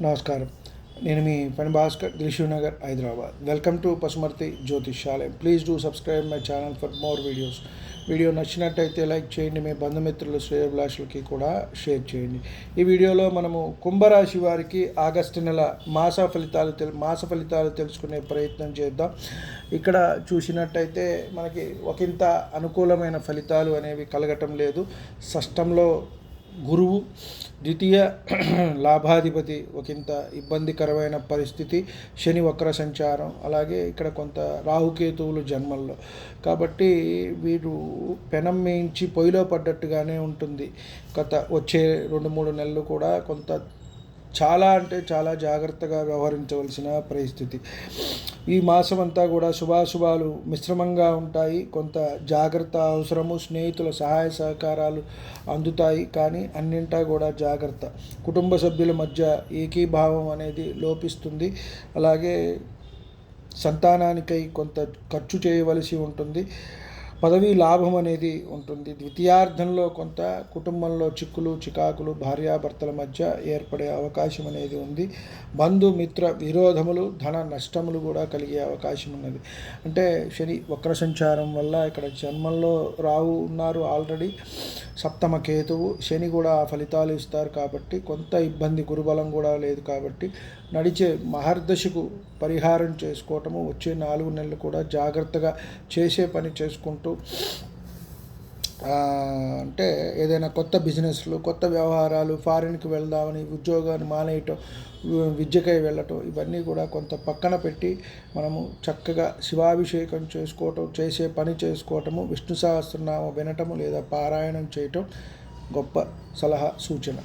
నమస్కారం. నేను మీ Phani Bhaskar, Dilsukhnagar, Hyderabad. Welcome to Pasumarthi Jyothishyalayam. Please do subscribe my channel for more videos. Video నచ్చినట్టయితే లైక్ చేయండి, మీ బంధుమిత్రులు శ్రేయోభిలాషులకి కూడా షేర్ చేయండి. ఈ వీడియోలో మనము కుంభరాశి వారికి ఆగస్టు నెల మాస ఫలితాలు తెలుసుకునే ప్రయత్నం చేద్దాం. ఇక్కడ చూసినట్టయితే మనకి ఒకంత అనుకూలమైన ఫలితాలు అనేవి కలగటం లేదు. షష్టంలో గురువు, ద్వితీయ లాభాధిపతి ఒకంత ఇబ్బందికరమైన పరిస్థితి, శని వక్ర సంచారం, అలాగే ఇక్కడ కొంత రాహుకేతువులు జన్మల్లో. కాబట్టి వీరు పెనం మేయించి పొయ్యిలో పడ్డట్టుగానే ఉంటుంది. వచ్చే 2-3 నెలలు కూడా కొంత చాలా జాగ్రత్తగా వ్యవహరించవలసిన పరిస్థితి. ఈ మాసం అంతా కూడా శుభాశుభాలు మిశ్రమంగా ఉంటాయి. కొంత జాగ్రత్త అవసరము. స్నేహితుల సహాయ సహకారాలు అందుతాయి, కానీ అన్నింటా కూడా జాగ్రత్త. కుటుంబ సభ్యుల మధ్య ఏకీభావం అనేది లోపిస్తుంది. అలాగే సంతానానికై కొంత ఖర్చు చేయవలసి ఉంటుంది. పదవీ లాభం అనేది ఉంటుంది. ద్వితీయార్థంలో కొంత కుటుంబంలో చిక్కులు చికాకులు భార్యాభర్తల మధ్య ఏర్పడే అవకాశం అనేది ఉంది. బంధుమిత్ర విరోధములు, ధన నష్టములు కూడా కలిగే అవకాశం ఉన్నది. అంటే శని వక్ర సంచారం వల్ల ఇక్కడ జన్మంలో రాహు ఉన్నారు ఆల్రెడీ, సప్తమ కేతువు, శని కూడా ఫలితాలు ఇస్తారు. కాబట్టి కొంత ఇబ్బంది, గురుబలం కూడా లేదు. కాబట్టి నడిచే మహర్దశకు పరిహారం చేసుకోవటము, వచ్చే 4 నెలలు కూడా జాగ్రత్తగా చేసే పని చేసుకుంటూ, అంటే ఏదైనా కొత్త బిజినెస్లు, కొత్త వ్యవహారాలు, ఫారిన్కి వెళ్దామని ఉద్యోగాన్ని మానేయటం, విద్యకై వెళ్ళటం, ఇవన్నీ కూడా కొంత పక్కన పెట్టి మనము చక్కగా శివాభిషేకం చేసుకోవటం, చేసే పని చేసుకోవటము, విష్ణు సహస్రనామం వినటము లేదా పారాయణం చేయటం గొప్ప సలహా సూచన.